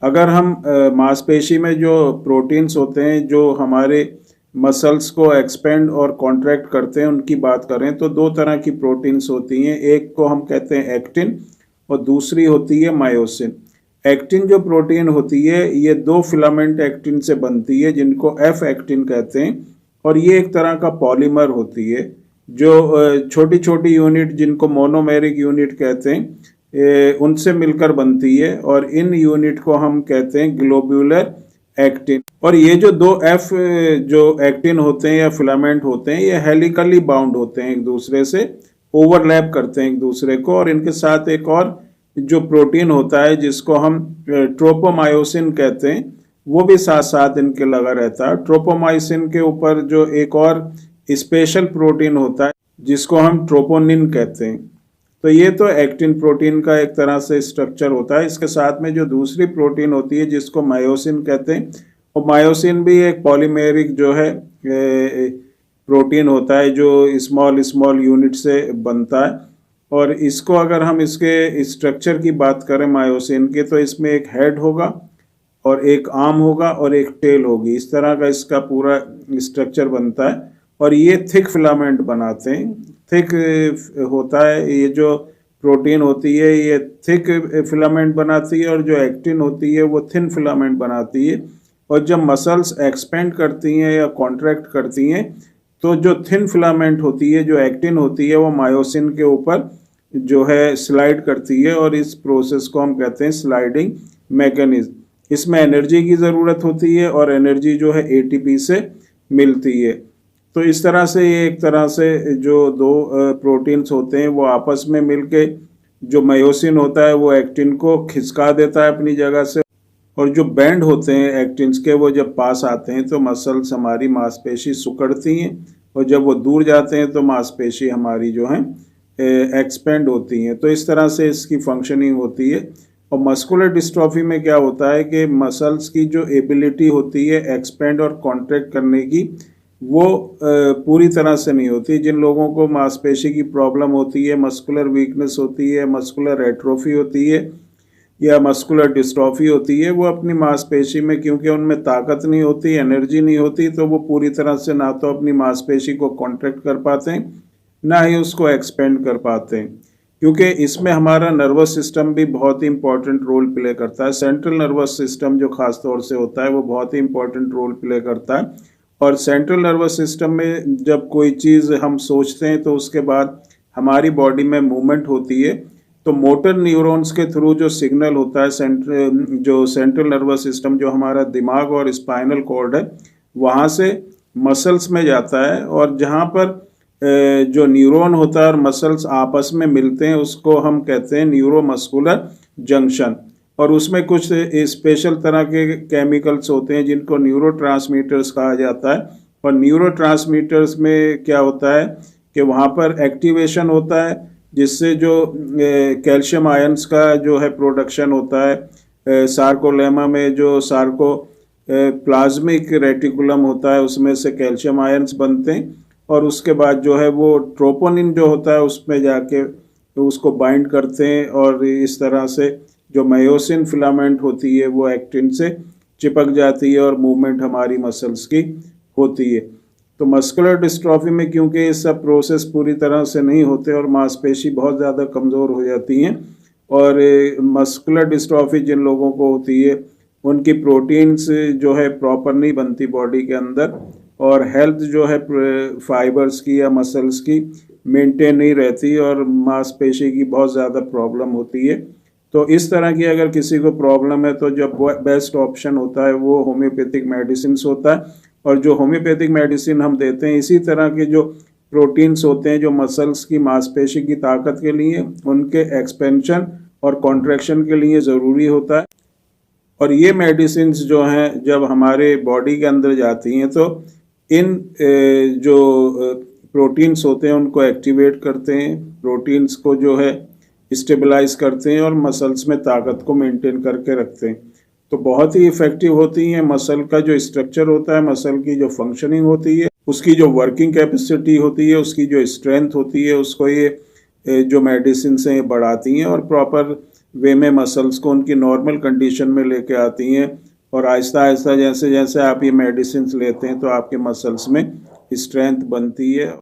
अगर हम मांसपेशी में जो प्रोटीन्स होते हैं जो हमारे मसल्स को एक्सपेंड और कॉन्ट्रैक्ट करते हैं उनकी बात करें तो दो तरह की प्रोटीन्स होती हैं। एक को हम कहते हैं एक्टिन और दूसरी होती है मायोसिन। एक्टिन जो प्रोटीन होती है ये दो फिलामेंट एक्टिन से बनती है जिनको एफ एक्टिन कहते हैं और ये एक तरह का पॉलीमर होती है जो छोटी छोटी यूनिट जिनको मोनोमेरिक यूनिट कहते हैं उनसे मिलकर बनती है और इन यूनिट को हम कहते हैं ग्लोब्यूलर एक्टिन। और ये जो दो एफ जो एक्टिन होते हैं या फिलामेंट होते हैं ये हेलिकली बाउंड होते हैं, एक दूसरे से ओवरलैप करते हैं एक दूसरे को। और इनके साथ एक और जो प्रोटीन होता है जिसको हम ट्रोपोमायोसिन कहते हैं वो भी साथ साथ इनके लगा रहता है। ट्रोपोमायोसिन के ऊपर जो एक और स्पेशल प्रोटीन होता है जिसको हम ट्रोपोनिन कहते हैं। तो ये तो एक्टिन प्रोटीन का एक तरह से स्ट्रक्चर होता है। इसके साथ में जो दूसरी प्रोटीन होती है जिसको मायोसिन कहते हैं और मायोसिन भी एक पॉलीमेरिक जो है प्रोटीन होता है जो स्मॉल स्मॉल यूनिट से बनता है। और इसको अगर हम इसके स्ट्रक्चर की बात करें मायोसिन के तो इसमें एक हेड होगा और एक आर्म होगा और एक टेल होगी, इस तरह का इसका पूरा स्ट्रक्चर बनता है। और ये थिक फिलामेंट बनाते हैं, थिक होता है ये जो प्रोटीन होती है ये थिक फिलामेंट बनाती है और जो एक्टिन होती है वो थिन फिलामेंट बनाती है। और जब मसल्स एक्सपेंड करती हैं या कॉन्ट्रैक्ट करती हैं तो जो थिन फिलामेंट होती है जो एक्टिन होती है वो मायोसिन के ऊपर जो है स्लाइड करती है और इस प्रोसेस को हम कहते हैं स्लाइडिंग मैकेनिज्म। इसमें एनर्जी की ज़रूरत होती है और एनर्जी जो है एटीपी से मिलती है। तो इस तरह से ये एक तरह से जो दो प्रोटीन्स होते हैं वो आपस में मिलके जो मायोसिन होता है वो एक्टिन को खिसका देता है अपनी जगह से और जो बैंड होते हैं एक्टिन्स के वो जब पास आते हैं तो मसल्स हमारी मांसपेशी सिकुड़ती हैं और जब वो दूर जाते हैं तो मांसपेशी हमारी जो है एक्सपेंड होती हैं। तो इस तरह से इसकी फंक्शनिंग होती है। और मस्कुलर डिस्ट्रॉफी में क्या होता है कि मसल्स की जो एबिलिटी होती है एक्सपेंड और कॉन्ट्रैक्ट करने की वो पूरी तरह से नहीं होती। जिन लोगों को मांसपेशी की प्रॉब्लम होती है, मस्कुलर वीकनेस होती है, मस्कुलर एट्रोफी होती है या मस्कुलर डिस्ट्रॉफी होती है, वो अपनी मांसपेशी में क्योंकि उनमें ताकत नहीं होती, एनर्जी नहीं होती, तो वो पूरी तरह से ना तो अपनी मांसपेशी को कॉन्ट्रैक्ट कर पाते हैं ना ही उसको एक्सपेंड कर पाते हैं। क्योंकि इसमें हमारा नर्वस सिस्टम भी बहुत ही इंपॉर्टेंट रोल प्ले करता है। सेंट्रल नर्वस सिस्टम जो खास तौर से होता है वो बहुत ही इंपॉर्टेंट रोल प्ले करता है। और सेंट्रल नर्वस सिस्टम में जब कोई चीज़ हम सोचते हैं तो उसके बाद हमारी बॉडी में मूवमेंट होती है तो मोटर न्यूरॉन्स के थ्रू जो सिग्नल होता है सेंट्रल नर्वस सिस्टम जो हमारा दिमाग और स्पाइनल कॉर्ड है वहाँ से मसल्स में जाता है। और जहाँ पर जो न्यूरॉन होता है और मसल्स आपस में मिलते हैं उसको हम कहते हैं न्यूरोमस्कुलर जंक्शन। और उसमें कुछ स्पेशल तरह के केमिकल्स होते हैं जिनको न्यूरोट्रांसमीटर्स कहा जाता है। और न्यूरोट्रांसमीटर्स में क्या होता है कि वहाँ पर एक्टिवेशन होता है जिससे जो कैल्शियम आयंस का जो है प्रोडक्शन होता है। सार्कोलेमा में जो सार्को प्लाज्मिक रेटिकुलम होता है उसमें से कैल्शियम आयंस बनते हैं और उसके बाद जो है वो ट्रोपोनिन जो होता है उसमें जाके उसको बाइंड करते हैं और इस तरह से जो मायोसिन फिलामेंट होती है वो एक्टिन से चिपक जाती है और मूवमेंट हमारी मसल्स की होती है। तो मस्कुलर डिस्ट्रॉफी में क्योंकि ये सब प्रोसेस पूरी तरह से नहीं होते और मांसपेशी बहुत ज़्यादा कमज़ोर हो जाती हैं और मस्कुलर डिस्ट्रॉफी जिन लोगों को होती है उनकी प्रोटीन्स जो है प्रॉपर नहीं बनती बॉडी के अंदर और हेल्थ जो है फाइबर्स की या मसल्स की मेंटेन नहीं रहती और मांसपेशी की बहुत ज़्यादा प्रॉब्लम होती है। तो इस तरह की अगर किसी को प्रॉब्लम है तो जो बेस्ट ऑप्शन होता है वो होम्योपैथिक मेडिसिन होता है। और जो होम्योपैथिक मेडिसिन हम देते हैं इसी तरह के जो प्रोटीन्स होते हैं जो मसल्स की मांसपेशी की ताकत के लिए उनके एक्सपेंशन और कॉन्ट्रैक्शन के लिए ज़रूरी होता है। और ये मेडिसिन जो हैं जब हमारे बॉडी के अंदर जाती हैं तो इन जो प्रोटीन्स होते हैं उनको एक्टिवेट करते हैं, प्रोटीन्स को जो है स्टेबलाइज करते हैं और मसल्स में ताकत को मेंटेन करके रखते हैं। तो बहुत ही इफ़ेक्टिव होती हैं। मसल का जो स्ट्रक्चर होता है, मसल की जो फंक्शनिंग होती है, उसकी जो वर्किंग कैपेसिटी होती है, उसकी जो स्ट्रेंथ होती है, उसको ये जो मेडिसिन से बढ़ाती हैं और प्रॉपर वे में मसल्स को उनकी नॉर्मल कंडीशन में लेके आती हैं। और आहिस्ता आहिस्ता जैसे जैसे आप ये मेडिसिन लेते हैं तो आपके मसल्स में स्ट्रेंथ बनती है।